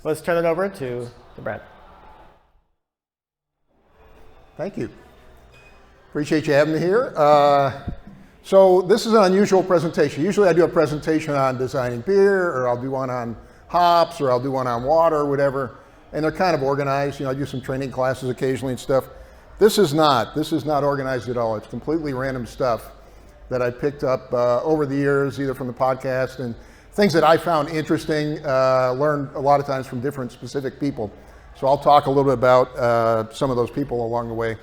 let's turn it over to Brad. Thank you. Appreciate you having me here. So this is an unusual presentation. Usually I do a presentation on designing beer, or I'll do one on hops, or I'll do one on water, or whatever. And they're kind of organized. You know, I do some training classes occasionally and stuff. This is not organized at all. It's completely random stuff that I picked up over the years, either from the podcast and things that I found interesting, learned a lot of times from different specific people. So I'll talk a little bit about some of those people along the way.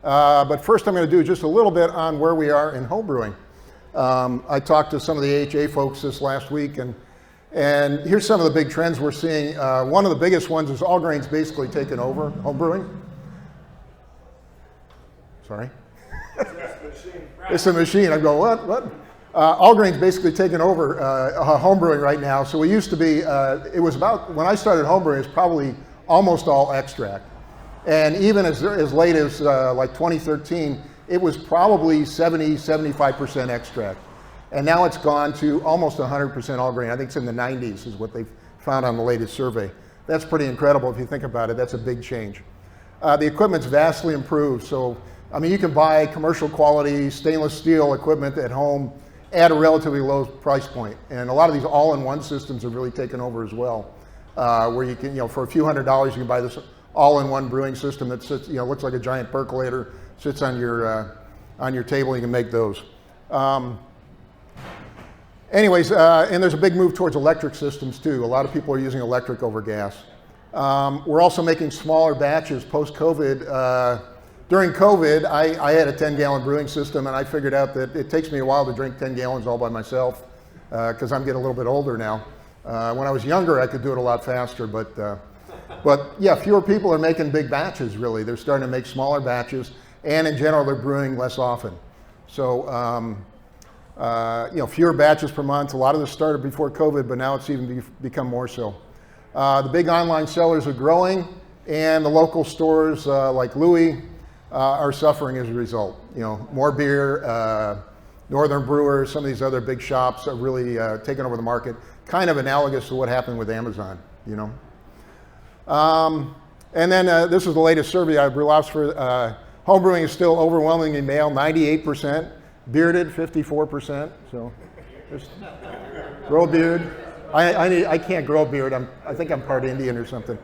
But first I'm going to do just a little bit on where we are in home brewing. I talked to some of the AHA folks this last week, and here's some of the big trends we're seeing. One of the biggest ones is all grains basically taken over home brewing. Sorry. It's a machine. I'm going, what? All grains basically taken over home brewing right now. So we used to be, it was about, when I started home brewing, it was probably almost all extract. And even as late as like 2013, it was probably 75% extract. And now it's gone to almost 100% all grain. I think it's in the 90s is what they've found on the latest survey. That's pretty incredible if you think about it. That's a big change. The equipment's vastly improved. So, I mean, you can buy commercial quality stainless steel equipment at home at a relatively low price point. And a lot of these all-in-one systems have really taken over as well, where you can, for a few $100s, you can buy this all-in-one brewing system that sits, looks like a giant percolator, sits on your table. You can make those. Anyways, and there's a big move towards electric systems too. A lot of people are using electric over gas. We're also making smaller batches post-COVID. During COVID, I had a 10-gallon brewing system, and I figured out that it takes me a while to drink 10 gallons all by myself because I'm getting a little bit older now. When I was younger, I could do it a lot faster, but yeah, fewer people are making big batches, really. They're starting to make smaller batches, and in general, they're brewing less often. So, fewer batches per month. A lot of this started before COVID, but now it's even become more so. The big online sellers are growing, and the local stores like Louis are suffering as a result. More beer, Northern Brewers, some of these other big shops are really taking over the market, kind of analogous to what happened with Amazon, And then this is the latest survey out of Brewers. Home brewing is still overwhelmingly male, 98%, bearded, 54%. So just grow a beard. I can't grow a beard. I think I'm part Indian or something.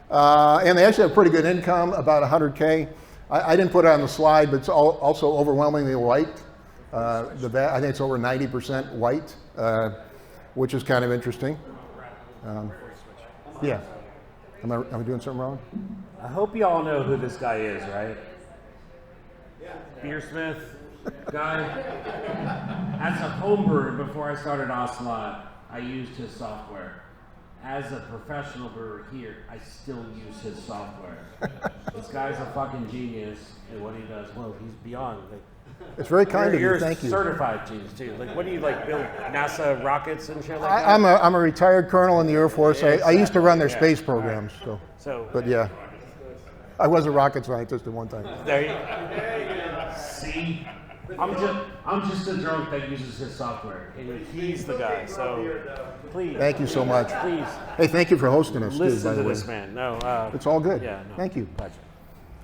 And they actually have pretty good income, about 100K. I didn't put it on the slide, but it's also overwhelmingly white. I think it's over 90% white, which is kind of interesting. Yeah. Am I doing something wrong? I hope you all know who this guy is, right? BeerSmith guy. As a home brewer, before I started Ocelot, I used his software. As a professional brewer here, I still use his software. This guy's a fucking genius at what he does. Well, he's beyond. It's very kind of you. Thank you. You're a certified genius too. Like, what do you build NASA rockets and shit like that? I'm a retired colonel in the Air Force. Exactly. I used to run their space programs. Right. So, but yeah, I was a rocket scientist at one time. There you see. I'm just a drunk that uses his software, and he's the guy. So please. Thank you so much. Please. Hey, thank you for hosting us. Listen to this man. No, it's all good. Yeah. No. Thank you. Gotcha.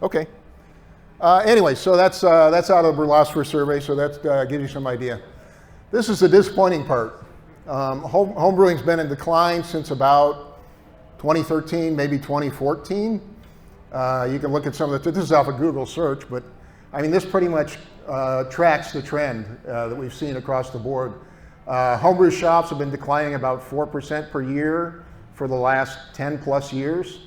Okay. Anyway, so that's out of the Brewers survey. So that gives you some idea. This is the disappointing part. Home brewing's been in decline since about 2013, maybe 2014. You can look at some of this is off a Google search, but I mean, this pretty much tracks the trend that we've seen across the board. Homebrew shops have been declining about 4% per year for the last 10 plus years.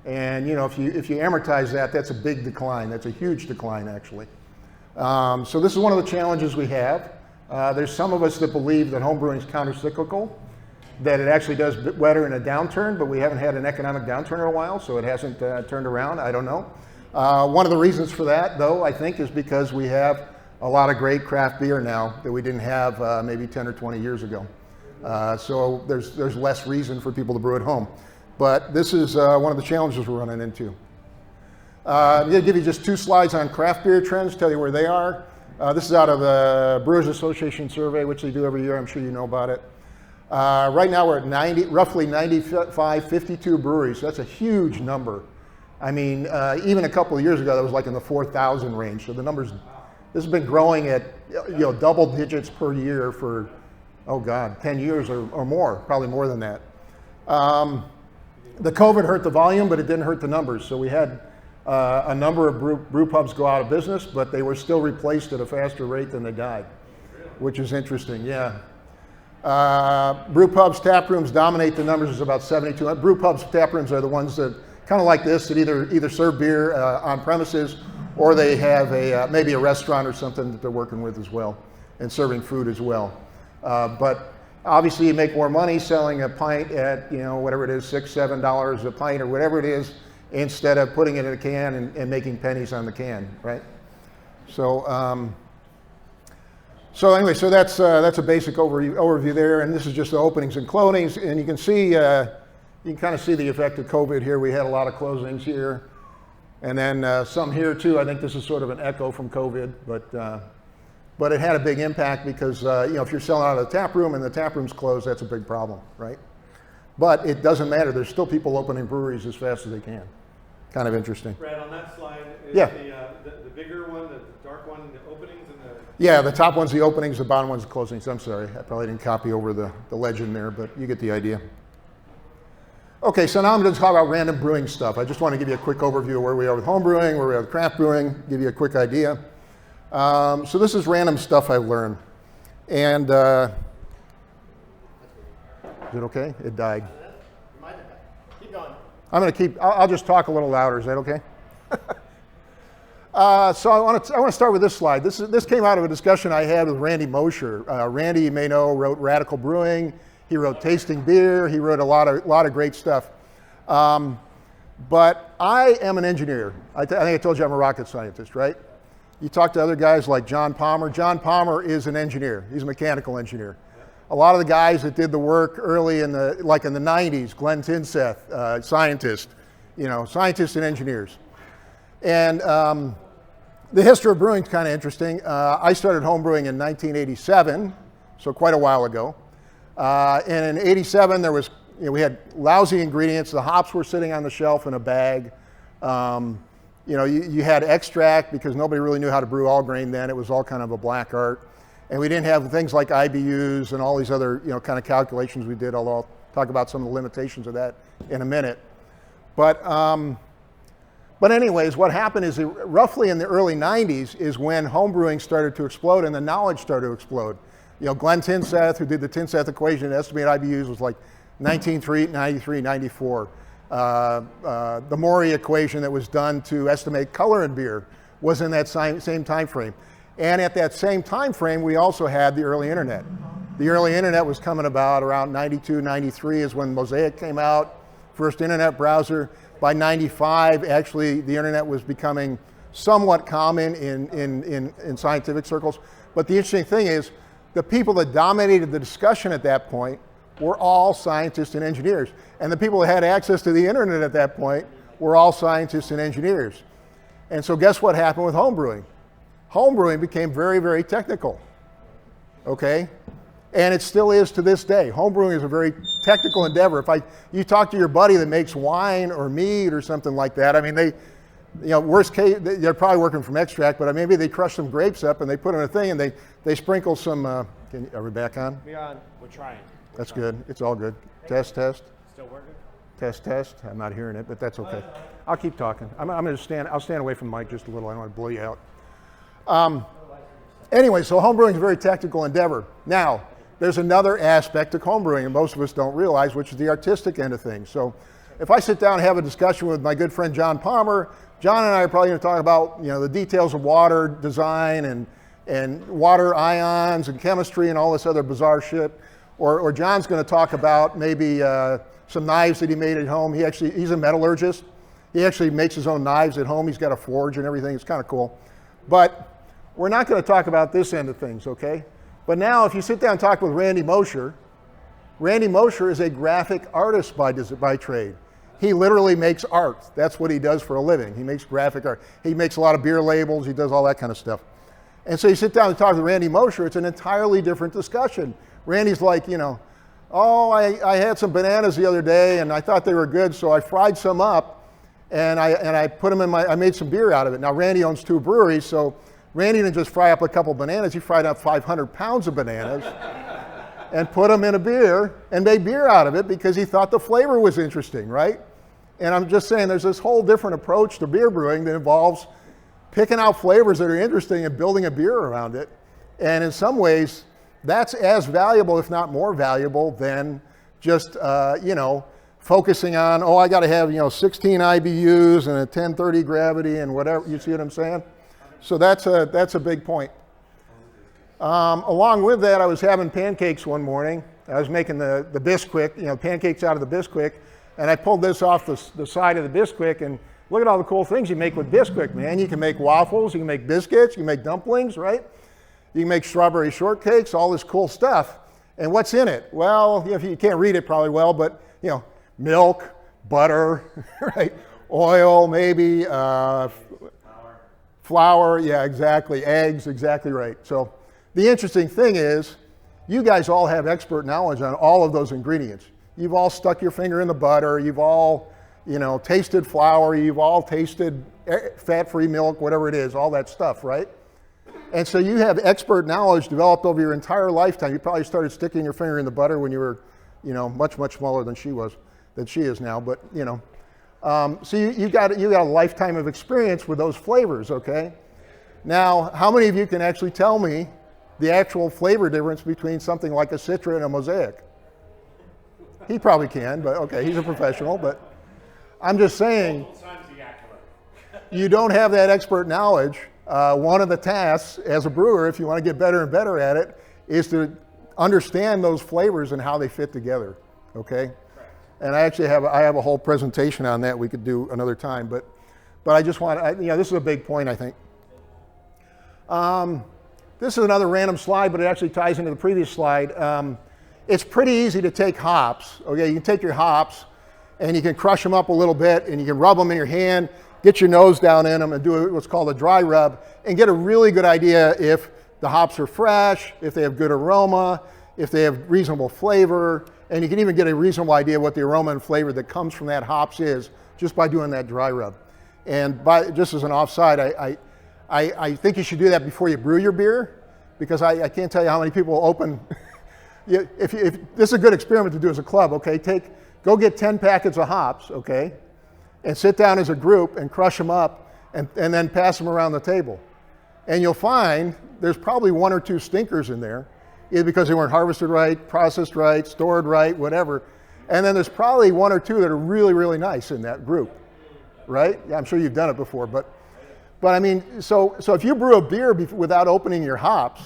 And if you amortize that, that's a big decline. That's a huge decline, actually. So this is one of the challenges we have. There's some of us that believe that homebrewing is counter-cyclical, that it actually does better in a downturn, but we haven't had an economic downturn in a while, so it hasn't turned around. I don't know. One of the reasons for that, though, I think, is because we have a lot of great craft beer now that we didn't have maybe 10 or 20 years ago. So there's less reason for people to brew at home. But this is one of the challenges we're running into. I'm going to give you just 2 slides on craft beer trends, tell you where they are. This is out of the Brewers Association survey, which they do every year. I'm sure you know about it. Right now we're at roughly 95, 52 breweries. That's a huge number. I mean, even a couple of years ago, that was like in the 4,000 range. So the numbers, this has been growing at double digits per year for, oh God, 10 years or more, probably more than that. The COVID hurt the volume, but it didn't hurt the numbers. So we had a number of brew pubs go out of business, but they were still replaced at a faster rate than they died, which is interesting, yeah. Brew pubs, tap rooms dominate the numbers. Is about 7,200. Brew pubs, tap rooms are the ones that kind of like this, that either serve beer on premises, or they have maybe a restaurant or something that they're working with as well, and serving food as well. But obviously you make more money selling a pint at, whatever it is, $6, $7 a pint or whatever it is, instead of putting it in a can and making pennies on the can, right? So anyway, so that's a basic overview there, and this is just the openings and closings, and you can see, you can kind of see the effect of COVID here. We had a lot of closings here, and then some here too. I think this is sort of an echo from COVID, but it had a big impact because if you're selling out of the tap room and the tap room's closed, that's a big problem, right? But it doesn't matter. There's still people opening breweries as fast as they can. Kind of interesting. Brad, on that slide, is Yeah. the bigger one, the dark one, the openings and the... Yeah, the top one's the openings, the bottom one's the closings. I'm sorry, I probably didn't copy over the legend there, but you get the idea. Okay, so now I'm going to talk about random brewing stuff. I just want to give you a quick overview of where we are with home brewing, where we are with craft brewing, give you a quick idea. So this is random stuff I've learned. And is it okay? It died. Keep going. I'll just talk a little louder. Is that okay? So I want to start with this slide. This came out of a discussion I had with Randy Mosher. Randy, you may know, wrote Radical Brewing. He wrote Tasting Beer. He wrote a lot of great stuff. But I am an engineer. I think I told you I'm a rocket scientist, right? You talk to other guys like John Palmer. John Palmer is an engineer. He's a mechanical engineer. A lot of the guys that did the work early in the 90s, Glenn Tinseth, scientist, scientists and engineers. And the history of brewing is kind of interesting. I started home brewing in 1987, so quite a while ago. And in 87, there was, we had lousy ingredients. The hops were sitting on the shelf in a bag. You had extract because nobody really knew how to brew all grain then. It was all kind of a black art. And we didn't have things like IBUs and all these other, kind of calculations we did, although I'll talk about some of the limitations of that in a minute. But anyways, what happened is roughly in the early 90s is when home brewing started to explode and the knowledge started to explode. Glenn Tinseth, who did the Tinseth equation and estimated IBUs, was like 1993, 94. The Morey equation that was done to estimate color in beer was in that same time frame. And at that same time frame, we also had the early internet. The early internet was coming about around 92, 93 is when Mosaic came out, first internet browser. By 95, actually, the internet was becoming somewhat common in scientific circles. But the interesting thing is, the people that dominated the discussion at that point were all scientists and engineers. And the people that had access to the internet at that point were all scientists and engineers. And so guess what happened with home brewing? Home brewing became very, very technical, okay? And it still is to this day. Home brewing is a very technical endeavor. If you talk to your buddy that makes wine or mead or something like that, I mean, worst case, they're probably working from extract, but maybe they crush some grapes up and they put them in a thing and they sprinkle some, are we back on? We're on. We're trying. That's good. It's all good. Test. Still working? Test. I'm not hearing it, but that's okay. I'll keep talking. I'm going to I'll stand away from the mic just a little. I don't want to blow you out. Anyway, so home brewing is a very technical endeavor. Now, there's another aspect to home brewing, and most of us don't realize, which is the artistic end of things. So if I sit down and have a discussion with my good friend John Palmer, John and I are probably going to talk about the details of water design and water ions and chemistry and all this other bizarre shit. Or John's going to talk about maybe some knives that he made at home. He's a metallurgist. He actually makes his own knives at home. He's got a forge and everything. It's kind of cool. But we're not going to talk about this end of things, okay? But now if you sit down and talk with Randy Mosher is a graphic artist by trade. He literally makes art. That's what he does for a living. He makes graphic art. He makes a lot of beer labels. He does all that kind of stuff. And so you sit down and talk to Randy Mosher, it's an entirely different discussion. Randy's like, Oh, I had some bananas the other day and I thought they were good, so I fried some up and I put them in I made some beer out of it. Now Randy owns 2 breweries, so Randy didn't just fry up a couple bananas, he fried up 500 pounds of bananas and put them in a beer and made beer out of it because he thought the flavor was interesting, right? And I'm just saying there's this whole different approach to beer brewing that involves picking out flavors that are interesting and building a beer around it. And in some ways, that's as valuable, if not more valuable, than just, focusing on, I got to have, 16 IBUs and a 1030 gravity and whatever. You see what I'm saying? So that's a big point. Along with that, I was having pancakes one morning. I was making the Bisquick, pancakes out of the Bisquick, and I pulled this off the side of the Bisquick, and look at all the cool things you make with Bisquick, man. You can make waffles, you can make biscuits, you can make dumplings, right? You can make strawberry shortcakes, all this cool stuff. And what's in it? Well, you can't read it probably well, but milk, butter, right? Oil, maybe, flour, yeah, exactly. Eggs, exactly right. So the interesting thing is, you guys all have expert knowledge on all of those ingredients. You've all stuck your finger in the butter. You've all, tasted flour. You've all tasted fat-free milk, whatever it is, all that stuff, right? And so you have expert knowledge developed over your entire lifetime. You probably started sticking your finger in the butter when you were, much, much smaller than she is now. But, so you got a lifetime of experience with those flavors, okay? Now, how many of you can actually tell me the actual flavor difference between something like a Citra and a Mosaic? He probably can, but okay, he's a professional. But I'm just saying, you don't have that expert knowledge. One of the tasks as a brewer, if you want to get better and better at it, is to understand those flavors and how they fit together, okay? And I actually have a whole presentation on that we could do another time, but I just want, this is a big point, I think. This is another random slide, but it actually ties into the previous slide. It's pretty easy to take hops, okay? You can take your hops and you can crush them up a little bit and you can rub them in your hand, get your nose down in them and do what's called a dry rub and get a really good idea if the hops are fresh, if they have good aroma, if they have reasonable flavor, and you can even get a reasonable idea what the aroma and flavor that comes from that hops is just by doing that dry rub. And just as an offside, I think you should do that before you brew your beer, because I can't tell you how many people open. If this is a good experiment to do as a club, okay? Go get 10 packets of hops, okay? And sit down as a group and crush them up and then pass them around the table. And you'll find there's probably 1 or 2 stinkers in there, either because they weren't harvested right, processed right, stored right, whatever. And then there's probably 1 or 2 that are really, really nice in that group, right? Yeah, I'm sure you've done it before, but I mean, so if you brew a beer without opening your hops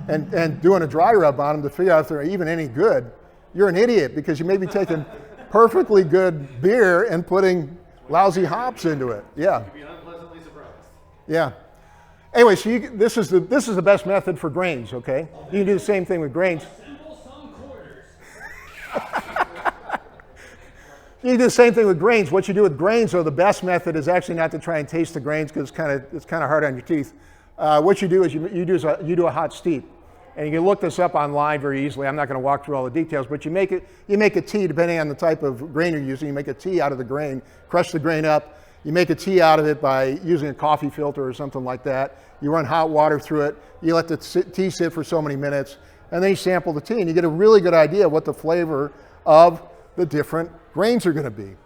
and doing a dry rub on them to figure out if they're even any good, you're an idiot, because you may be taking perfectly good beer and putting lousy hops into it. Yeah. You'd be unpleasantly surprised. Yeah. Anyway, so this is the best method for grains, okay? You can do the same thing with grains. You can do the same thing with grains. What you do with grains, though, the best method is actually not to try and taste the grains, because it's kind of hard on your teeth. What you do is you do a hot steep, and you can look this up online very easily. I'm not going to walk through all the details, but you make a tea depending on the type of grain you're using. You make a tea out of the grain, crush the grain up. You make a tea out of it by using a coffee filter or something like that. You run hot water through it. You let the tea sit for so many minutes, and then you sample the tea, and you get a really good idea of what the flavor of the different grains are going to be.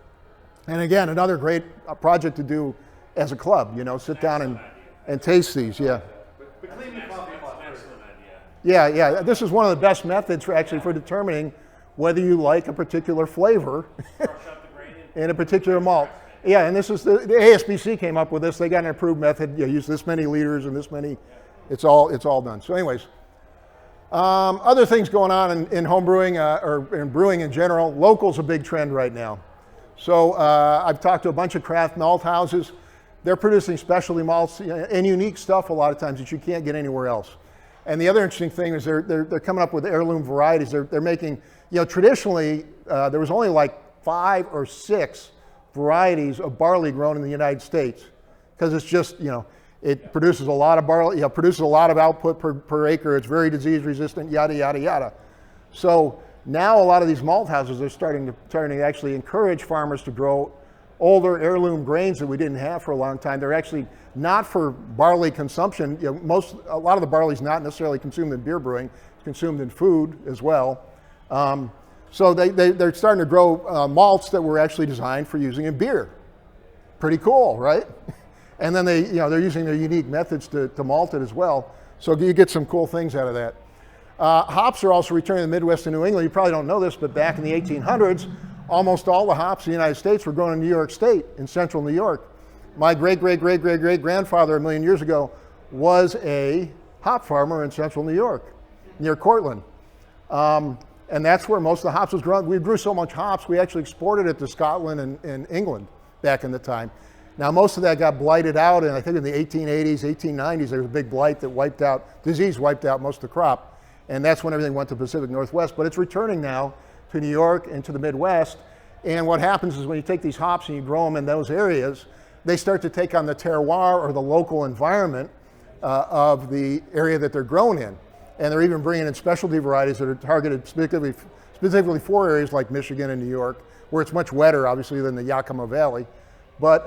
And again, another great project to do as a club. Sit down and taste these. Yeah. But clean your coffee pot first. Yeah. This is one of the best methods for determining whether you like a particular flavor in a particular malt. Yeah, and this is the ASBC came up with this. They got an approved method. You use this many liters and this many. It's all done. So, anyways, other things going on in home brewing or in brewing in general. Local's a big trend right now. So I've talked to a bunch of craft malt houses. They're producing specialty malts and unique stuff a lot of times that you can't get anywhere else. And the other interesting thing is they're coming up with heirloom varieties. They're making, traditionally there was only like 5 or 6 varieties of barley grown in the United States, because it's just, it produces a lot of barley, produces a lot of output per acre. It's very disease resistant, yada, yada, yada. So Now a lot of these malt houses are starting to actually encourage farmers to grow older heirloom grains that we didn't have for a long time. They're actually not for barley consumption. You know, a lot of the barley is not necessarily consumed in beer brewing; it's consumed in food as well. So they're starting to grow malts that were actually designed for using in beer. Pretty cool, right? And then they're using their unique methods to malt it as well. So you get some cool things out of that. Hops are also returning to the Midwest and New England. You probably don't know this, but back in the 1800s, almost all the hops in the United States were grown in New York State, in central New York. My great-great-great-great-great-grandfather a million years ago was a hop farmer in central New York, near Cortland. And that's where most of the hops was grown. We grew so much hops, we actually exported it to Scotland and England back in the time. Now, most of that got blighted out, and I think in the 1880s, 1890s, there was a big blight that disease wiped out most of the crop. And that's when everything went to the Pacific Northwest. But it's returning now to New York and to the Midwest. And what happens is when you take these hops and you grow them in those areas, they start to take on the terroir or the local environment of the area that they're grown in. And they're even bringing in specialty varieties that are targeted specifically for areas like Michigan and New York, where it's much wetter, obviously, than the Yakima Valley. But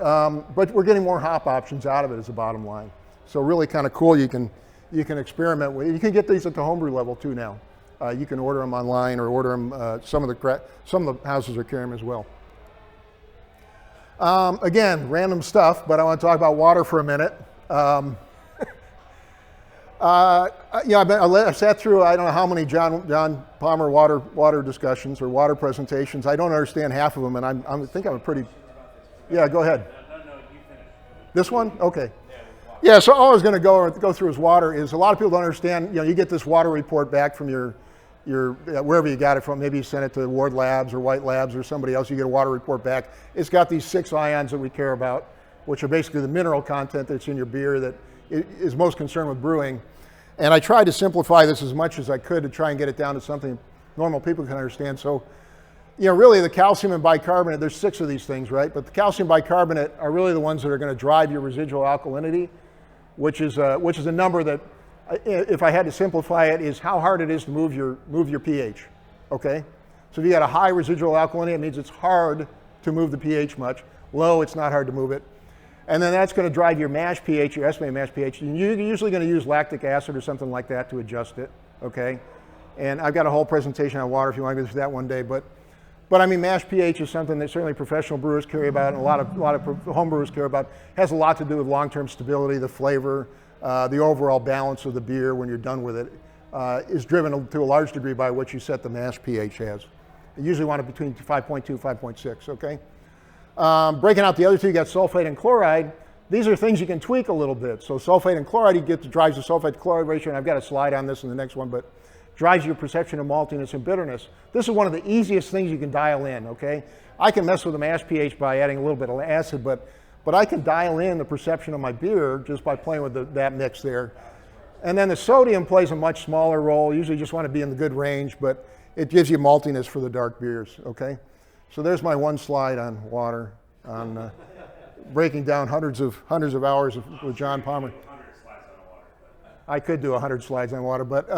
we're getting more hop options out of it, is the bottom line. So really kind of cool. You can experiment with. You can get these at the homebrew level too now. You can order them online or order them. Some of the houses are carrying them as well. Again, random stuff, but I want to talk about water for a minute. I sat through I don't know how many John Palmer water discussions or water presentations. I don't understand half of them, and I think I'm a pretty. Yeah, go ahead. No, you finish. This one? Okay. Yeah, so all I was going to go through is water. Is a lot of people don't understand. You get this water report back from your wherever you got it from. Maybe you sent it to Ward Labs or White Labs or somebody else. You get a water report back. It's got these 6 ions that we care about, which are basically the mineral content that's in your beer that is most concerned with brewing. And I tried to simplify this as much as I could to try and get it down to something normal people can understand. So, really the calcium and bicarbonate, there's 6 of these things, right? But the calcium bicarbonate are really the ones that are going to drive your residual alkalinity, which is a number that, if I had to simplify it, is how hard it is to move your pH, okay? So if you got a high residual alkalinity, it means it's hard to move the pH much. Low, it's not hard to move it. And then that's going to drive your mash pH, your estimated mash pH. You're usually going to use lactic acid or something like that to adjust it, okay? And I've got a whole presentation on water if you want to go through that one day. But I mean, mash pH is something that certainly professional brewers care about and a lot of home brewers care about. It has a lot to do with long-term stability, the flavor, the overall balance of the beer when you're done with it is driven to a large degree by what you set the mash pH as. You usually want it between 5.2 and 5.6, okay? Breaking out the other two, you got sulfate and chloride. These are things you can tweak a little bit. So sulfate and chloride, drives the sulfate to chloride ratio, and I've got a slide on this in the next one, but drives your perception of maltiness and bitterness. This is one of the easiest things you can dial in, okay? I can mess with the mash pH by adding a little bit of acid, but I can dial in the perception of my beer just by playing with that mix there. And then the sodium plays a much smaller role. You usually just want to be in the good range, but it gives you maltiness for the dark beers, okay? So there's my one slide on water, on breaking down hundreds of hours with John Palmer. I could do 100 slides on water, but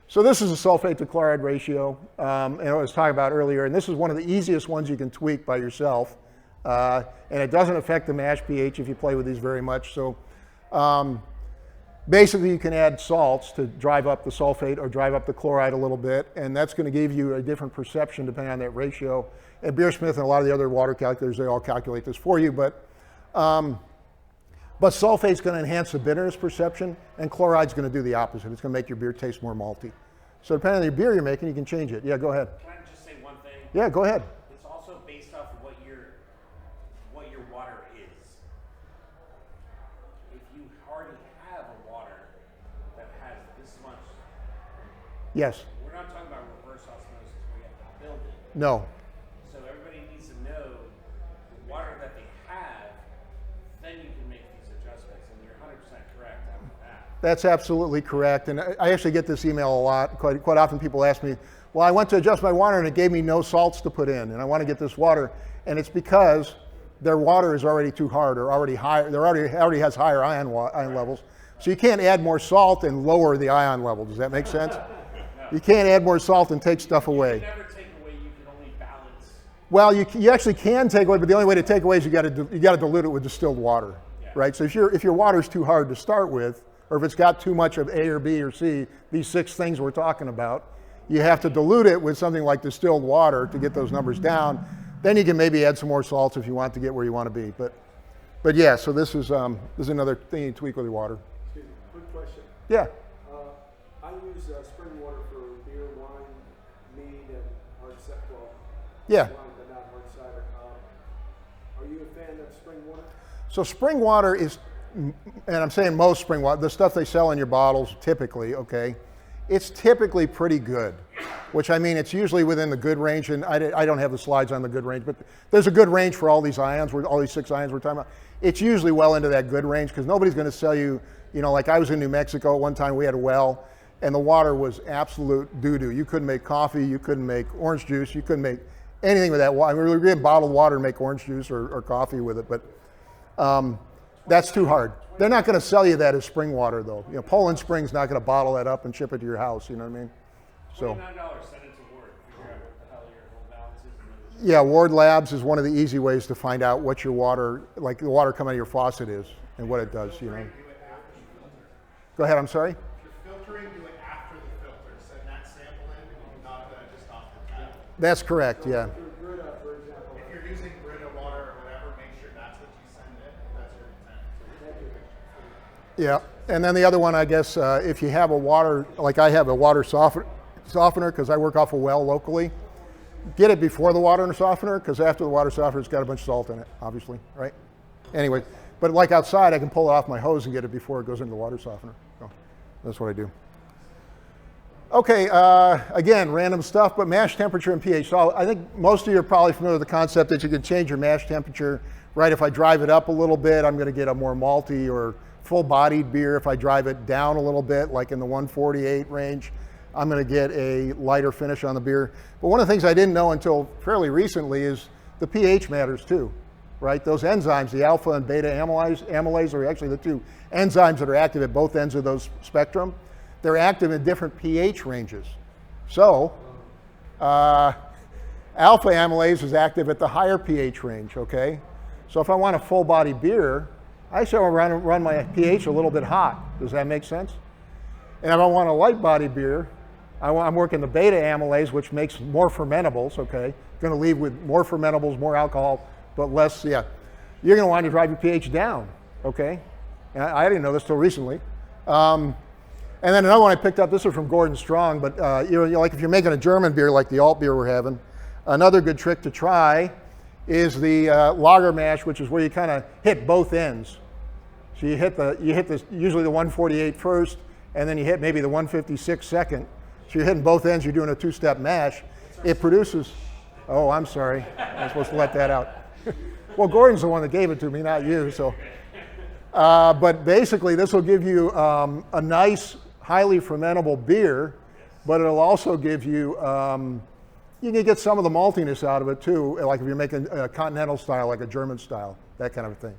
so this is a sulfate to chloride ratio, and I was talking about earlier, and this is one of the easiest ones you can tweak by yourself, and it doesn't affect the mash pH if you play with these very much. So basically you can add salts to drive up the sulfate or drive up the chloride a little bit, and that's going to give you a different perception depending on that ratio. And BeerSmith and a lot of the other water calculators, they all calculate this for you, but sulfate's going to enhance the bitterness perception, and chloride's going to do the opposite. It's going to make your beer taste more malty. So depending on the beer you're making, you can change it. Yeah, go ahead. Can I just say one thing? Yeah, go ahead. It's also based off of what your water is. If you already have a water that has this much, Yes. we're not talking about reverse osmosis where you have to build it. No. So everybody needs to know the water that they have, then you can make these adjustments, and you're 100% correct after that. That's absolutely correct, and I actually get this email a lot. Quite often people ask me, well, I went to adjust my water and it gave me no salts to put in, and I want to get this water, and it's because their water is already too hard or already higher. Already has higher ion levels, so you can't add more salt and lower the ion level. Does that make sense? You can't add more salt and take stuff away. You can never take away, you can only balance. Well, you actually can take away, but the only way to take away is you got to dilute it with distilled water, right? So if your water's too hard to start with, or if it's got too much of A or B or C, these 6 things we're talking about, you have to dilute it with something like distilled water to get those numbers down. Then you can maybe add some more salts if you want to get where you want to be. But yeah, so this is another thing you tweak with your water. Excuse me, quick question. Yeah. I use spring water for beer, wine, mead, and hard cider. Well, Yeah. wine, but not hard cider. Are you a fan of spring water? So spring water is, and I'm saying most spring water, the stuff they sell in your bottles typically, okay, it's typically pretty good, which I mean, it's usually within the good range, and I don't have the slides on the good range, but there's a good range for all these ions, all these 6 ions we're talking about. It's usually well into that good range because nobody's going to sell you, like I was in New Mexico one time, we had a well, and the water was absolute doo-doo. You couldn't make coffee, you couldn't make orange juice, you couldn't make anything with that water. I mean, we had bottled water to make orange juice or coffee with it, but that's too hard. They're not going to sell you that as spring water, though. Poland Spring's not going to bottle that up and ship it to your house. You know what I mean? So. $29, send it to Word. Figure out what the hell your whole balance is. Yeah, Ward Labs is one of the easy ways to find out what your water, like the water coming out of your faucet is and what it does. Go ahead. I'm sorry. If you're filtering, do it after the filter. Send that sample in, not just off the tap. That's correct. Yeah. If you're using Brita water or whatever, make sure that's what you send in. That's your intent. Yeah, and then the other one, I guess, if you have a water, like I have a water softener because I work off a well locally, get it before the water softener because after the water softener, it's got a bunch of salt in it, obviously, right? Anyway, but like outside, I can pull it off my hose and get it before it goes into the water softener. So that's what I do. Okay, again, random stuff, but mash temperature and pH. So I think most of you are probably familiar with the concept that you can change your mash temperature, right? If I drive it up a little bit, I'm going to get a more malty or full-bodied beer. If I drive it down a little bit, like in the 148 range, I'm going to get a lighter finish on the beer. But one of the things I didn't know until fairly recently is the pH matters too, right? Those enzymes, the alpha and beta amylase are actually the 2 enzymes that are active at both ends of those spectrum. They're active in different pH ranges. So alpha amylase is active at the higher pH range, okay? So if I want a full-body beer, I should run my pH a little bit hot. Does that make sense? And if I want a light body beer, I'm working the beta amylase, which makes more fermentables, okay? Going to leave with more fermentables, more alcohol, but less, yeah. You're going to want to drive your pH down, okay? And I didn't know this till recently. And then another one I picked up, this is from Gordon Strong, but like if you're making a German beer like the alt beer we're having, another good trick to try is the lager mash, which is where you kind of hit both ends. So you hit usually the 148 first, and then you hit maybe the 156 second. So you're hitting both ends, you're doing a 2-step mash. It produces, oh, I'm sorry. I'm supposed to let that out. Well, Gordon's the one that gave it to me, not you. So, but basically this will give you a nice, highly fermentable beer, but it'll also give you, you can get some of the maltiness out of it too, like if you're making a continental style, like a German style, that kind of a thing.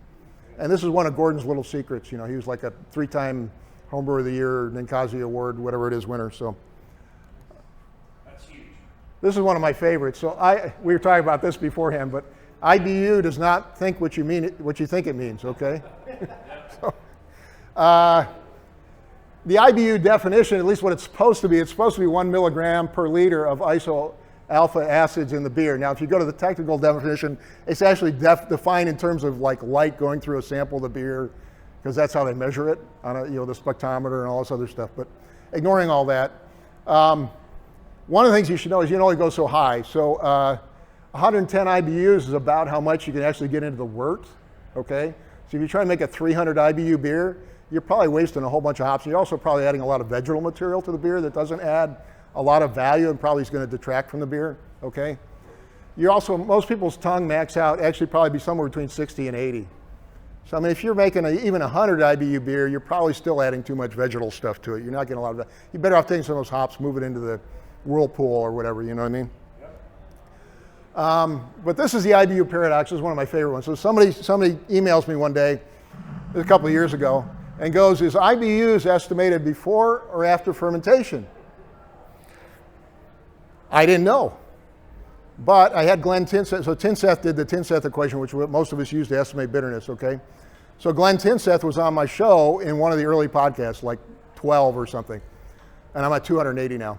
And this is one of Gordon's little secrets. He was like a 3-time Home Brewer of the Year, Ninkasi Award, whatever it is, winner. So That's huge. this is one of my favorites. So we were talking about this beforehand, but IBU does not think what you think it means. Okay. So, the IBU definition, at least what it's supposed to be 1 milligram per liter of iso-alpha acids in the beer. Now, if you go to the technical definition, it's actually defined in terms of like light going through a sample of the beer, because that's how they measure it on the spectrometer and all this other stuff. But ignoring all that, one of the things you should know is you can only go so high. So 110 IBUs is about how much you can actually get into the wort. Okay. So if you try to make a 300 IBU beer, you're probably wasting a whole bunch of hops. You're also probably adding a lot of vegetal material to the beer that doesn't add a lot of value and probably is going to detract from the beer, okay? You're also, most people's tongue max out actually probably be somewhere between 60 and 80. So I mean, if you're making even 100 IBU beer, you're probably still adding too much vegetal stuff to it. You're not getting a lot of that. You're better off taking some of those hops, move it into the whirlpool or whatever, you know what I mean? Yep. But this is the IBU paradox. This is one of my favorite ones. So somebody emails me one day, a couple of years ago, and goes, is IBUs estimated before or after fermentation? I didn't know. But I had Glenn Tinseth. So Tinseth did the Tinseth equation, which most of us use to estimate bitterness, okay? So Glenn Tinseth was on my show in one of the early podcasts, like 12 or something. And I'm at 280 now.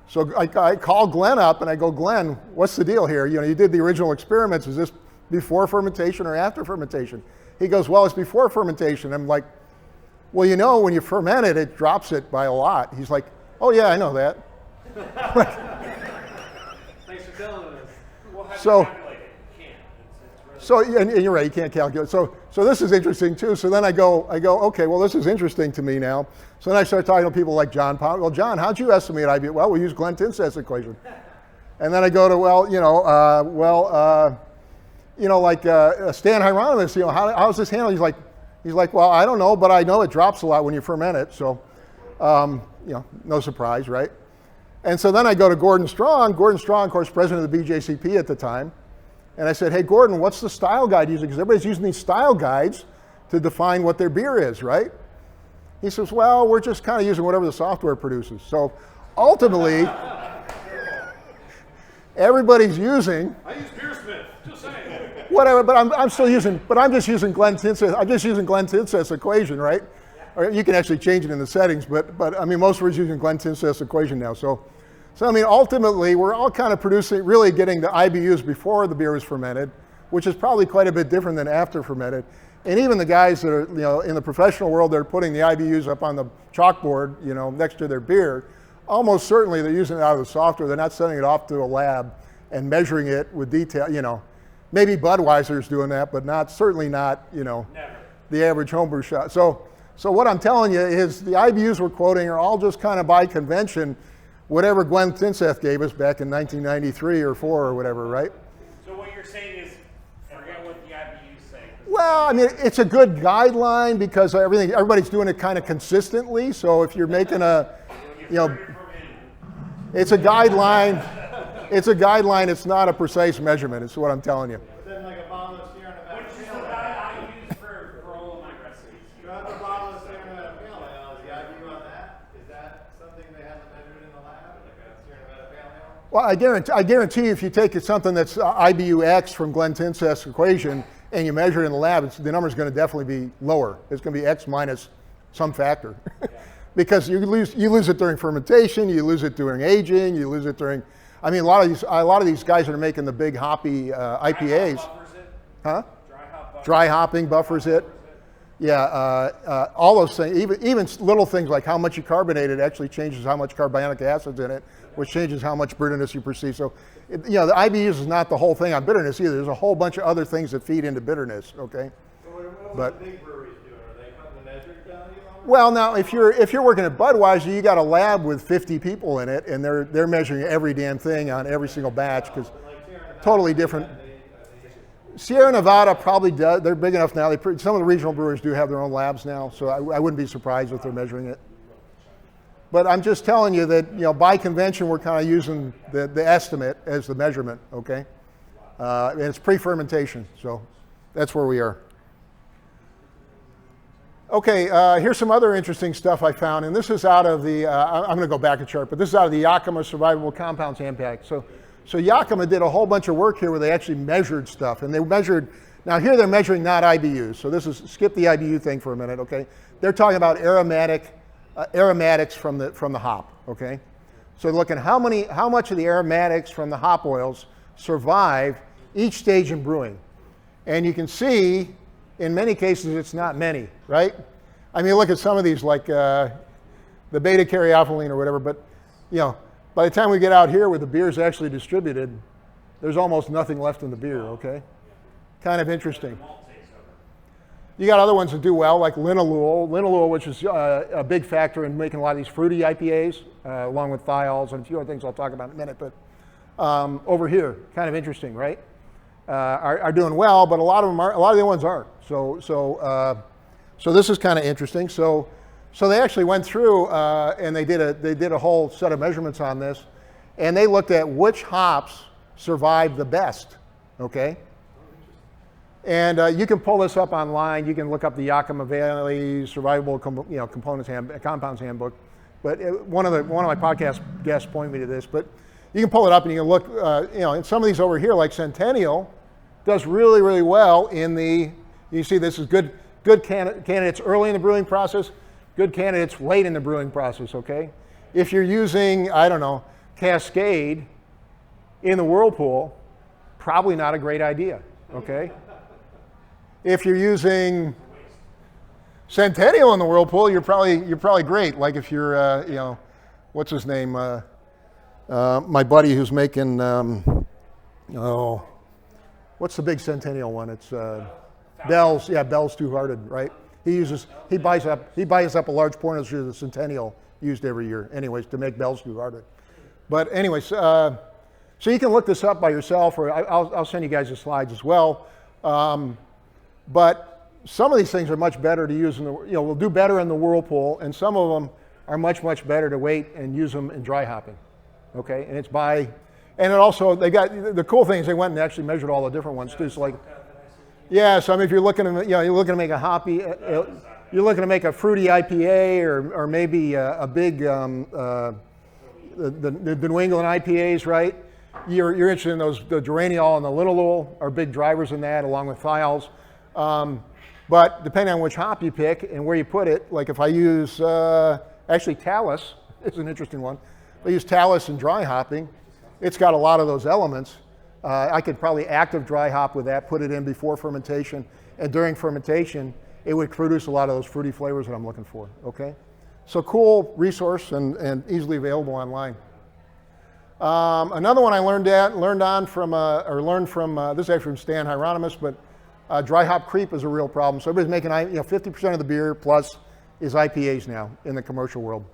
So I called Glenn up and I go, Glenn, what's the deal here? You know, you did the original experiments. Is this before fermentation or after fermentation? He goes, well, it's before fermentation. I'm like, well, you know, when you ferment it, it drops it by a lot. He's like, oh yeah, I know that. Thanks for telling us. Well, how do So- you calculate it? You can't. It's really So, and you're right, you can't calculate. So this is interesting too. So then I go, okay, well, this is interesting to me now. So then I start talking to people like John Powell. Well, John, how'd you estimate IBU? Well, we use Glenn Tinseth's equation. And then I go to, like Stan Hieronymus, you know, how's this handled? He's like, well, I don't know, but I know it drops a lot when you ferment it. So, you know, no surprise, right? And so then I go to Gordon Strong. Gordon Strong, of course, president of the BJCP at the time. And I said, hey, Gordon, what's the style guide using? Because everybody's using these style guides to define what their beer is, right? He says, well, we're just kind of using whatever the software produces. So ultimately, everybody's using I use BeerSmith, just saying. whatever, but I'm just using Glenn Tinseth. I'm just using Glenn Tinseth's equation, right? Or you can actually change it in the settings, but I mean, most of us using Glenn Tinseth's equation now. So I mean, ultimately, we're all kind of producing, really getting the IBUs before the beer was fermented, which is probably quite a bit different than after fermented. And even the guys that are, you know, in the professional world, they're putting the IBUs up on the chalkboard, you know, next to their beer. Almost certainly they're using it out of the software. They're not sending it off to a lab and measuring it with detail, you know. Maybe Budweiser's doing that, but certainly not, you know, the average homebrew shop. So what I'm telling you is the IBUs we're quoting are all just kind of by convention, whatever Glenn Tinseth gave us back in 1993 or 4 or whatever, right? So what you're saying is, forget what the IBUs say. Well, I mean, it's a good guideline because everybody's doing it kind of consistently. So if you're making it's a guideline. It's a guideline. It's not a precise measurement. It's what I'm telling you. But then like a bottle of Sierra Nevada. Which is the guy I use for all of my recipes. You have a bottle of Sierra Nevada Pale Ale. Is the IBU on that? Is that something they haven't measured in the lab? Like a Sierra Nevada Pale Ale? Well, I guarantee if you take something that's IBU-X from Glenn Tinseth's equation and you measure it in the lab, the number's going to definitely be lower. It's going to be X minus some factor. Because you lose it during fermentation, you lose it during aging, you lose it during, I mean, a lot of these guys that are making the big hoppy IPAs. Huh? Dry hopping buffers it. Yeah, all those things, even little things like how much you carbonate it actually changes how much carbonic acid's in it, which changes how much bitterness you perceive. So, you know, the IBUs is not the whole thing on bitterness either. There's a whole bunch of other things that feed into bitterness, okay? So what But- the big breweries doing? Are they putting the measured value on? Well, now if you're working at Budweiser, you got a lab with 50 people in it, and they're measuring every damn thing on every single batch because totally different. Sierra Nevada probably does. They're big enough now. Some of the regional brewers do have their own labs now, so I wouldn't be surprised if they're measuring it. But I'm just telling you that, you know, by convention we're kind of using the estimate as the measurement, okay? And it's pre-fermentation, so that's where we are. Okay, here's some other interesting stuff I found, and this is out of the, I'm going to go back a chart, but this is out of the Yakima Survivable Compounds Handbook. So Yakima did a whole bunch of work here where they actually measured stuff, and they measured, now here they're measuring not IBUs, so this is, skip the IBU thing for a minute, okay? They're talking about aromatics from the hop, okay? So they're looking how much of the aromatics from the hop oils survive each stage in brewing. And you can see, in many cases, it's not many, right? I mean, look at some of these, like the beta-caryophyllene or whatever, but, you know, by the time we get out here where the beer's actually distributed, there's almost nothing left in the beer, okay? Kind of interesting. You got other ones that do well, like linalool, which is a big factor in making a lot of these fruity IPAs, along with thiols and a few other things I'll talk about in a minute, but over here, kind of interesting, right? Are doing well, but a lot of the other ones aren't. So this is kind of interesting. So they actually went through and they did a whole set of measurements on this, and they looked at which hops survived the best. Okay. And you can pull this up online. You can look up the Yakima Valley Survivable Compounds Handbook. But one of my podcast guests pointed me to this. But you can pull it up and you can look, you know, and some of these over here, like Centennial, does really, really well in the, you see this is good candidates early in the brewing process, good candidates late in the brewing process, okay? If you're using, I don't know, Cascade in the whirlpool, probably not a great idea, okay? If you're using Centennial in the whirlpool, you're probably great. Like if you're, you know, what's his name? My buddy who's making, oh, what's the big Centennial one? It's Bell's. Yeah, Bell's Two Hearted, right? He buys up a large portion of the Centennial used every year, anyways, to make Bell's Two Hearted. But anyways, so you can look this up by yourself, or I'll send you guys the slides as well. But some of these things are much better to use in the, you know, will do better in the whirlpool, and some of them are much, much better to wait and use them in dry hopping, okay? And it's by, and it also, they got, the cool thing is they went and actually measured all the different ones too. So like, yeah, so I mean, if you're looking to, you know, you're looking to make a hoppy, you're looking to make a fruity IPA or maybe a big, the New England IPAs, right? You're interested in those, the geraniol and the linalool are big drivers in that, along with thiols. But depending on which hop you pick and where you put it, like if I use, actually Talus is an interesting one. If I use Talus in dry hopping, it's got a lot of those elements. I could probably active dry hop with that, put it in before fermentation, and during fermentation, it would produce a lot of those fruity flavors that I'm looking for, okay? So cool resource and easily available online. Another one I learned from, this is actually from Stan Hieronymus, but dry hop creep is a real problem. So everybody's making, you know, 50% of the beer plus is IPAs now in the commercial world,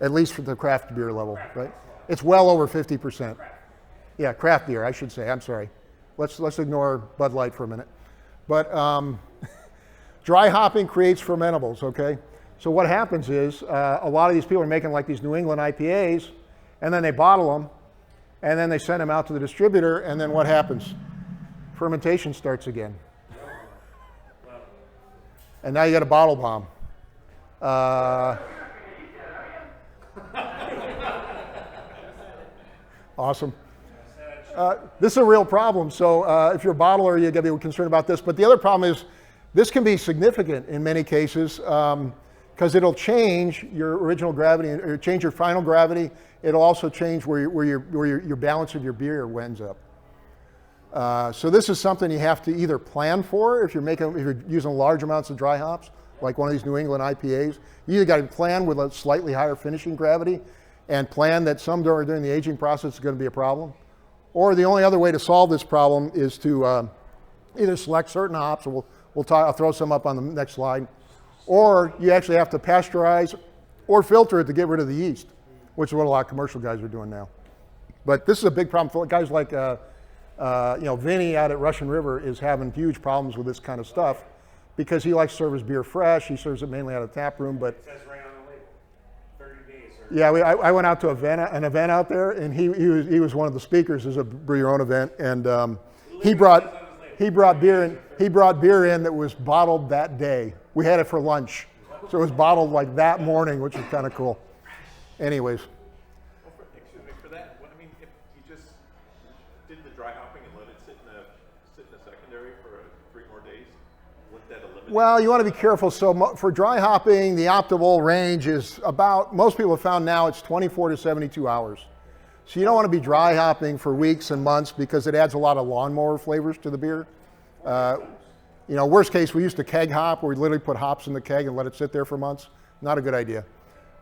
at least for the craft beer level, right? It's well over 50%. Yeah, craft beer, I should say. I'm sorry. Let's ignore Bud Light for a minute. But dry hopping creates fermentables, okay? So what happens is a lot of these people are making like these New England IPAs, and then they bottle them, and then they send them out to the distributor, and then what happens? Fermentation starts again. And now you got a bottle bomb. Awesome. This is a real problem. So if you're a bottler, you got to be concerned about this. But the other problem is this can be significant in many cases because it'll change your original gravity or change your final gravity. It'll also change where your balance of your beer ends up. So this is something you have to either plan for if you're using large amounts of dry hops, like one of these New England IPAs. You either got to plan with a slightly higher finishing gravity and plan that some during the aging process is going to be a problem. Or the only other way to solve this problem is to either select certain hops, or I'll throw some up on the next slide, or you actually have to pasteurize or filter it to get rid of the yeast, which is what a lot of commercial guys are doing now. But this is a big problem for guys like you know, Vinny out at Russian River is having huge problems with this kind of stuff because he likes to serve his beer fresh. He serves it mainly out of the tap room, but It says right on the label, 30 days. yeah, I went out to an event out there, and he was one of the speakers. It was a brew your own event, and he brought beer in that was bottled that day. We had it for lunch, so it was bottled like that morning, which was kind of cool. Anyways. Excuse me, for that, I mean, if you just did the dry hopping and let it sit in the secondary for 3 more days, wouldn't that eliminate? Well, you want to be careful. So for dry hopping, the optimal range is about, most people have found now it's 24 to 72 hours. So you don't want to be dry hopping for weeks and months because it adds a lot of lawnmower flavors to the beer. You know, worst case, we used to keg hop where we literally put hops in the keg and let it sit there for months. Not a good idea.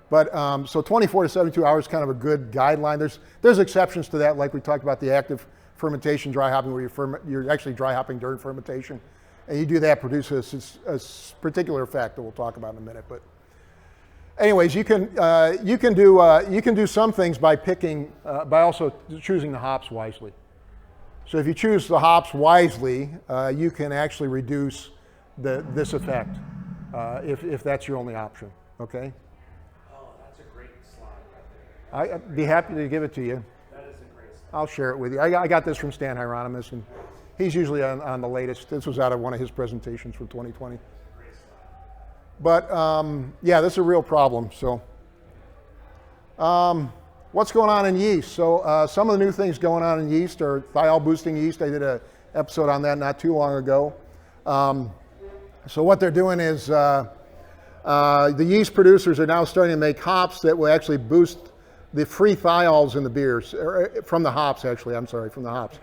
But so 24 to 72 hours is kind of a good guideline. There's exceptions to that, like we talked about the active fermentation dry hopping, where you're actually dry hopping during fermentation, and you do that, produces a particular effect that we'll talk about in a minute. But anyways, you can do some things by picking by also choosing the hops wisely. So if you choose the hops wisely, you can actually reduce this effect if that's your only option. Okay. That's a great slide right there. I'd be happy to give it to you. That is a great slide. I'll share it with you. I got this from Stan Hieronymus, and he's usually on the latest. This was out of one of his presentations from 2020. Great slide. But yeah, this is a real problem. So what's going on in yeast? So some of the new things going on in yeast are thiol boosting yeast. I did an episode on that not too long ago. So what they're doing is the yeast producers are now starting to make hops that will actually boost the free thiols in the beers, from the hops actually, I'm sorry, from the hops.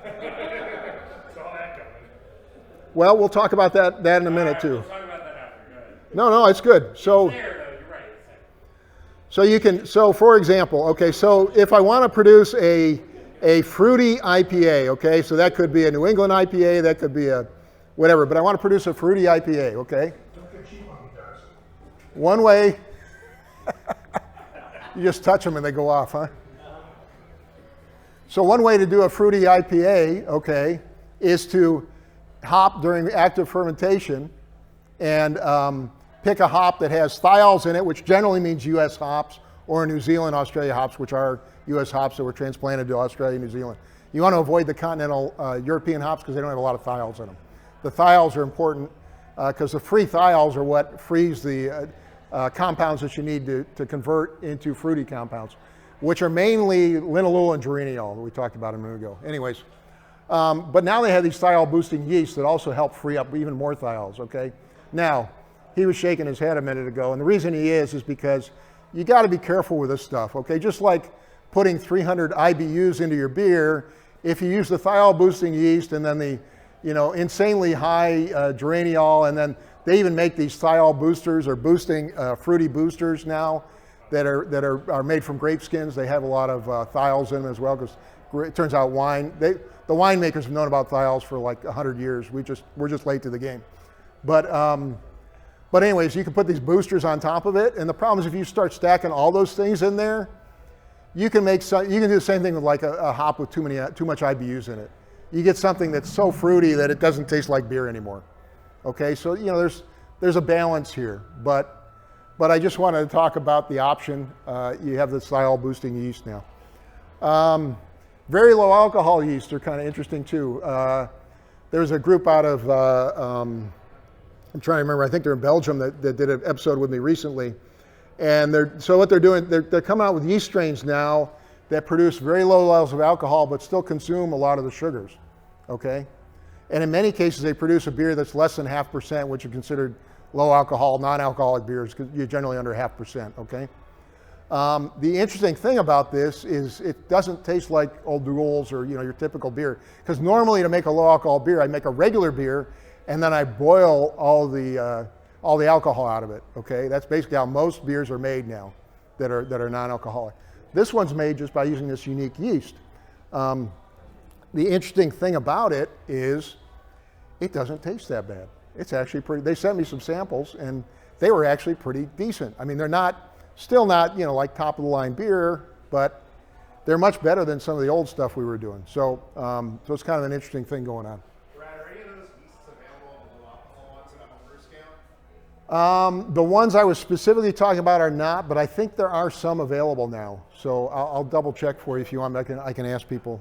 Well, we'll talk about that in a minute too. We'll talk about that after. Go ahead. No, it's good. So, There, though, you're right. It's there. so you can, so for example, okay, so if I want to produce a fruity IPA, okay, so that could be a New England IPA, that could be a whatever, but I want to produce a fruity IPA, okay? Don't get cheap on me, guys. One way, you just touch them and they go off, huh? So one way to do a fruity IPA, okay, is to hop during active fermentation and pick a hop that has thiols in it, which generally means US hops, or New Zealand, Australia hops, which are US hops that were transplanted to Australia, New Zealand. You want to avoid the continental European hops because they don't have a lot of thiols in them. The thiols are important because the free thiols are what frees the compounds that you need to convert into fruity compounds, which are mainly linalool and geraniol that we talked about a minute ago. Anyways, but now they have these thiol boosting yeasts that also help free up even more thiols, okay? Now, he was shaking his head a minute ago, and the reason he is because you got to be careful with this stuff, okay? Just like putting 300 IBUs into your beer, if you use the thiol boosting yeast and then the insanely high geraniol, and then they even make these thiol boosters or boosting fruity boosters now that are made from grape skins. They have a lot of thiols in them as well, because it turns out the winemakers have known about thiols for like 100 years. We're just late to the game. But anyways, you can put these boosters on top of it, and the problem is if you start stacking all those things in there, you can do the same thing with like a hop with too much IBUs in it. You get something that's so fruity that it doesn't taste like beer anymore. Okay, so there's a balance here, but I just wanted to talk about the option. You have the thiol boosting yeast now. Very low alcohol yeast are kind of interesting too. There's a group out of I'm trying to remember. I think they're in Belgium that did an episode with me recently, and what they're doing, they're coming out with yeast strains now that produce very low levels of alcohol but still consume a lot of the sugars. Okay, and in many cases they produce a beer that's less than 0.5%, which is considered low alcohol, non-alcoholic beers, because you're generally under 0.5%. Okay. The interesting thing about this is it doesn't taste like Old Duels or your typical beer, because normally to make a low alcohol beer, I make a regular beer and then I boil all the alcohol out of it. Okay, that's basically how most beers are made now that are non-alcoholic. This one's made just by using this unique yeast. The interesting thing about it is it doesn't taste that bad. It's actually pretty. They sent me some samples and they were actually pretty decent. I mean, they're still not like top of the line beer, but they're much better than some of the old stuff we were doing. So it's kind of an interesting thing going on. Brad, are any of those yeasts available in the low alcohol ones in a homebrew scale? The ones I was specifically talking about are not, but I think there are some available now. So I'll double check for you if you want. I can ask people.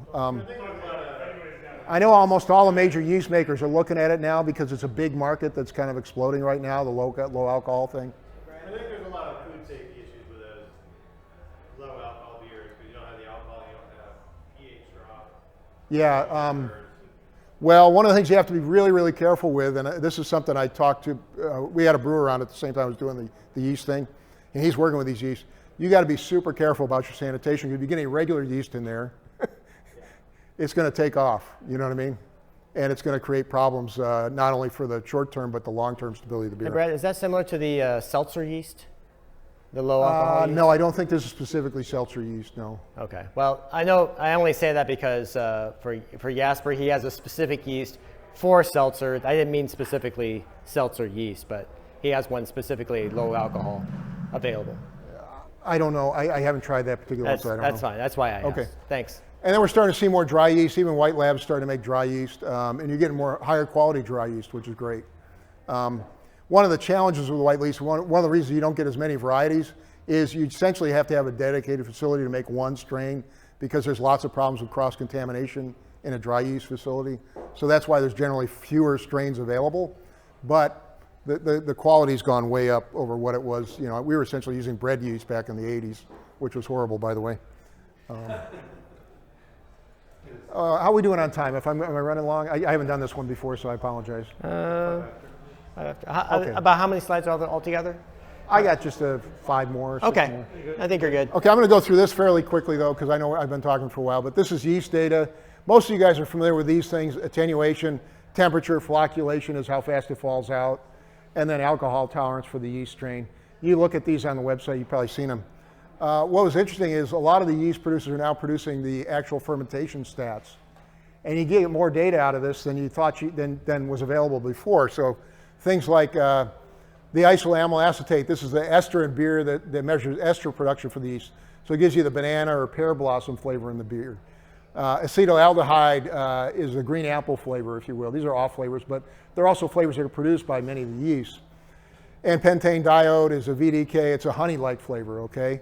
I know almost all the major yeast makers are looking at it now because it's a big market that's kind of exploding right now, the low alcohol thing. I think there's a lot of food safety issues with those low alcohol beers, because you don't have the alcohol, you don't have pH drop. Yeah. Well, one of the things you have to be really, really careful with, and this is something I talked to, we had a brewer on at the same time I was doing the yeast thing, and he's working with these yeasts. You got to be super careful about your sanitation. If you're getting regular yeast in there, it's going to take off, you know what I mean? And it's going to create problems not only for the short term, but the long term stability of the beer. Hey Brad, is that similar to the seltzer yeast? The low alcohol yeast? No, I don't think this is specifically seltzer yeast, no. Okay, well, I only say that because for Jasper, he has a specific yeast for seltzer. I didn't mean specifically seltzer yeast, but he has one specifically low alcohol available. I don't know. I haven't tried that particular one, so I don't know. That's fine. That's why I asked. Okay. Thanks. And then we're starting to see more dry yeast. Even White Lab's starting to make dry yeast, and you're getting more higher quality dry yeast, which is great. One of the challenges with white yeast, one of the reasons you don't get as many varieties, is you essentially have to have a dedicated facility to make one strain, because there's lots of problems with cross-contamination in a dry yeast facility. So that's why there's generally fewer strains available. But the quality's gone way up over what it was. We were essentially using bread yeast back in the 80s, which was horrible, by the way. How are we doing on time? Am I running long? I haven't done this one before, so I apologize. About how many slides are there altogether? I got just 5 more. 6 Okay, more. I think you're good. Okay, I'm going to go through this fairly quickly, though, because I know I've been talking for a while. But this is yeast data. Most of you guys are familiar with these things. Attenuation, temperature, flocculation is how fast it falls out, and then alcohol tolerance for the yeast strain. You look at these on the website, you've probably seen them. What was interesting is a lot of the yeast producers are now producing the actual fermentation stats. And you get more data out of this than you thought than was available before. So things like the isoamyl acetate, this is the ester in beer that measures ester production for the yeast. So it gives you the banana or pear blossom flavor in the beer. Acetaldehyde is the green apple flavor, if you will. These are off flavors, but they're also flavors that are produced by many of the yeasts. And pentane diode is a VDK. It's a honey-like flavor, okay?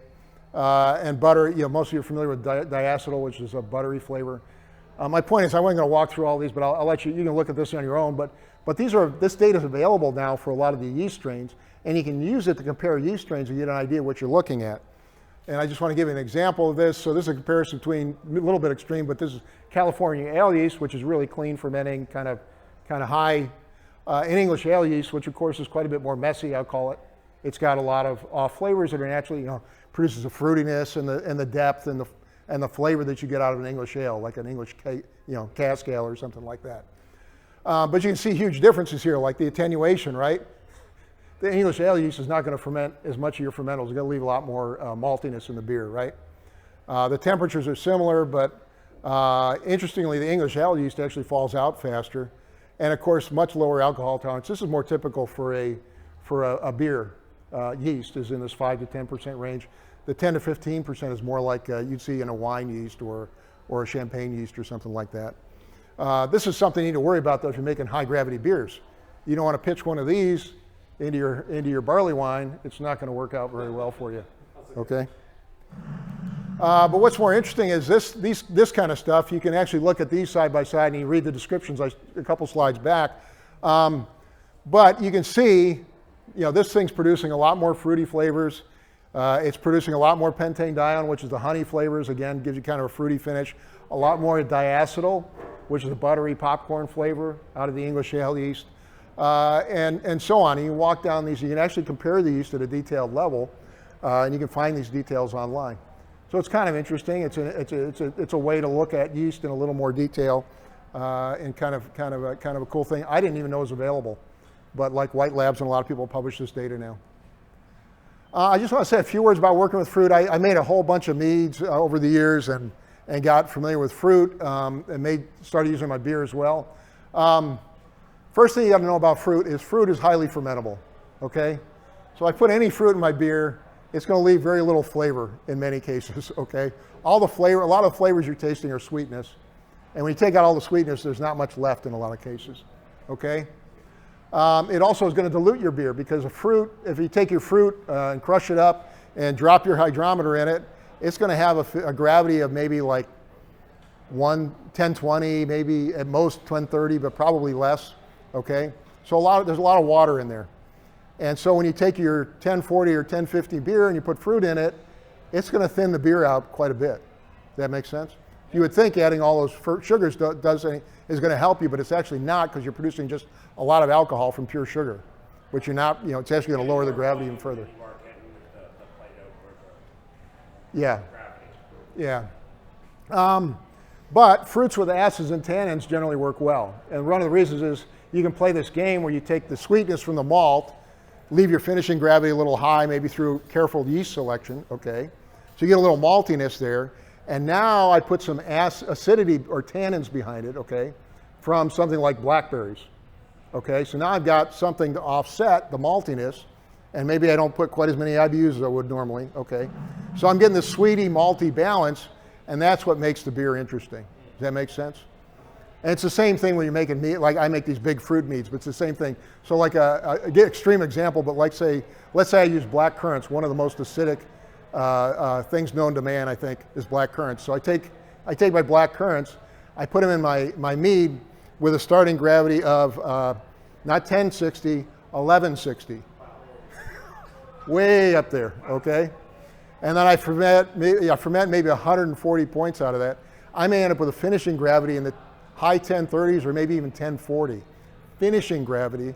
And butter, most of you are familiar with diacetyl, which is a buttery flavor. My point is, I wasn't going to walk through all these, but I'll let you can look at this on your own. But this data is available now for a lot of the yeast strains, and you can use it to compare yeast strains and get an idea of what you're looking at. And I just want to give you an example of this. So this is a comparison between, a little bit extreme, but this is California ale yeast, which is really clean fermenting, kind of high. In English ale yeast, which of course is quite a bit more messy, I'll call it. It's got a lot of off flavors that are naturally, produces a fruitiness and the depth and the flavor that you get out of an English ale, like an English cask ale or something like that. But you can see huge differences here, like the attenuation, right? The English ale yeast is not going to ferment as much of your fermentals. It's going to leave a lot more maltiness in the beer, right? The temperatures are similar, but interestingly, the English ale yeast actually falls out faster. And of course, much lower alcohol tolerance. This is more typical for a beer yeast, is in this 5 to 10% range. The 10 to 15% is more like you'd see in a wine yeast or a champagne yeast or something like that. This is something you need to worry about, though, if you're making high gravity beers. You don't want to pitch one of these into your barley wine. It's not going to work out very well for you. Okay. But what's more interesting is this kind of stuff. You can actually look at these side by side and you read the descriptions a couple slides back. But you can see, this thing's producing a lot more fruity flavors. It's producing a lot more pentane dione, which is the honey flavors. Again, gives you kind of a fruity finish. A lot more diacetyl, which is a buttery popcorn flavor out of the English ale yeast, and so on. And you walk down these. You can actually compare the yeast at a detailed level, and you can find these details online. So it's kind of interesting. It's a way to look at yeast in a little more detail, and kind of a cool thing. I didn't even know it was available, but like White Labs and a lot of people publish this data now. I just want to say a few words about working with fruit. I made a whole bunch of meads over the years and got familiar with fruit, and started using my beer as well. First thing you got to know about fruit is highly fermentable. Okay, so I put any fruit in my beer. It's going to leave very little flavor in many cases, okay? A lot of the flavors you're tasting are sweetness. And when you take out all the sweetness, there's not much left in a lot of cases, okay? It also is going to dilute your beer because if you take your fruit and crush it up and drop your hydrometer in it, it's going to have a gravity of maybe like 1020, maybe at most 1030, but probably less, okay? So there's a lot of water in there. And so when you take your 1040 or 1050 beer and you put fruit in it, it's going to thin the beer out quite a bit. Does that make sense? You would think adding all those sugars is going to help you, but it's actually not, because you're producing just a lot of alcohol from pure sugar. But you're not, it's actually going to lower the gravity even further. Yeah. Yeah. But fruits with acids and tannins generally work well. And one of the reasons is you can play this game where you take the sweetness from the malt, leave your finishing gravity a little high, maybe through careful yeast selection, okay? So you get a little maltiness there. And now I put some acidity or tannins behind it, okay, from something like blackberries, okay? So now I've got something to offset the maltiness, and maybe I don't put quite as many IBUs as I would normally, okay? So I'm getting this sweety, malty balance, and that's what makes the beer interesting. Does that make sense? And it's the same thing when you're making mead. Like I make these big fruit meads, but it's the same thing. So like a extreme example, but let's say I use black currants. One of the most acidic things known to man, I think, is black currants. So I take my black currants, I put them in my mead with a starting gravity of not 1060, 1160. Way up there, okay? and then I ferment maybe 140 points out of that, I may end up with a finishing gravity in the high 1030s or maybe even 1040. Finishing gravity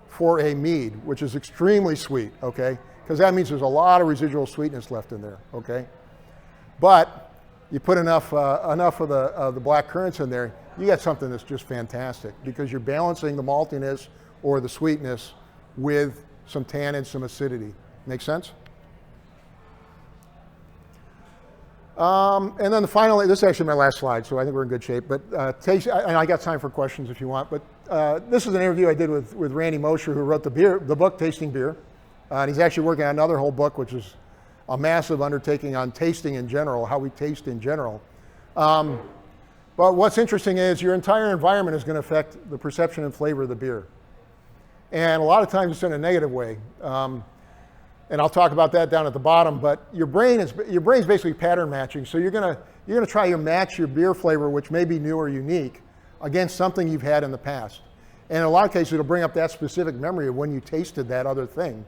for a mead, which is extremely sweet, okay? Because that means there's a lot of residual sweetness left in there, okay? But you put enough of the black currants in there, you get something that's just fantastic because you're balancing the maltiness or the sweetness with some tannin, some acidity. Make sense? And then finally, this is actually my last slide, so I think we're in good shape. But taste, and I got time for questions if you want. But this is an interview I did with Randy Mosher, who wrote the book Tasting Beer. And he's actually working on another whole book, which is a massive undertaking on tasting in general, how we taste in general. But what's interesting is your entire environment is going to affect the perception and flavor of the beer. And a lot of times it's in a negative way. And I'll talk about that down at the bottom, but your brain's basically pattern matching. So you're gonna try to match your beer flavor, which may be new or unique, against something you've had in the past. And in a lot of cases, it'll bring up that specific memory of when you tasted that other thing.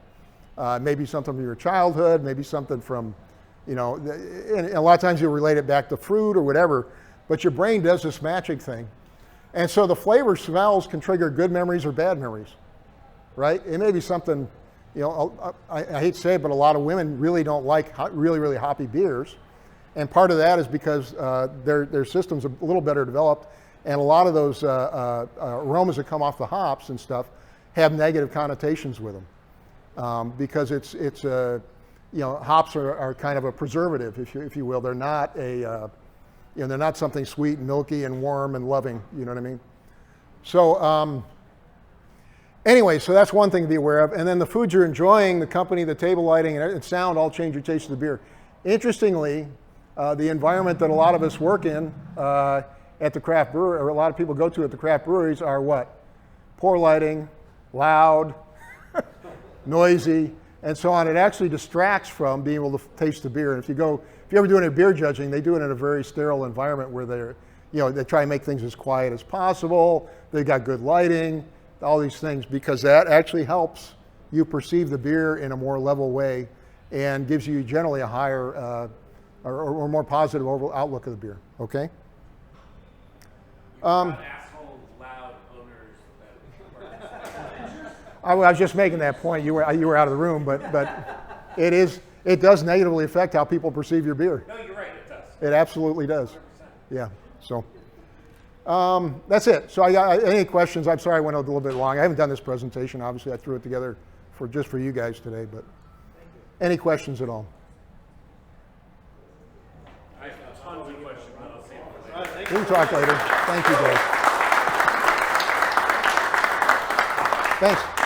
Maybe something from your childhood, maybe something from, and a lot of times you'll relate it back to fruit or whatever, but your brain does this matching thing. And so the flavor smells can trigger good memories or bad memories, right? It may be something, I hate to say it, but a lot of women really don't like really, really hoppy beers. And part of that is because their system's a little better developed, and a lot of those aromas that come off the hops and stuff have negative connotations with them. Because hops are kind of a preservative, if you will. They're not they're not something sweet and milky and warm and loving, you know what I mean? So, anyway, so that's one thing to be aware of. And then the foods you're enjoying, the company, the table lighting, and sound all change your taste of the beer. Interestingly, the environment that a lot of us work in at the craft brewery, or a lot of people go to at the craft breweries, are what? Poor lighting, loud, noisy, and so on. It actually distracts from being able to taste the beer. And if you ever do any beer judging, they do it in a very sterile environment where they try and make things as quiet as possible. They've got good lighting, all these things, because that actually helps you perceive the beer in a more level way and gives you generally a higher or more positive overall outlook of the beer. Okay. Asshole, loud owners. I was just making that point. You were out of the room, but it does negatively affect how people perceive your beer. No, you're right. It does. It absolutely does. 100%. Yeah. So that's it. So I got any questions? I'm sorry I went a little bit long. I haven't done this presentation. Obviously, I threw it together just for you guys today. But any questions at all? I have tons of questions, but I'll save it for later. We can talk later. Thank you, guys. Thanks.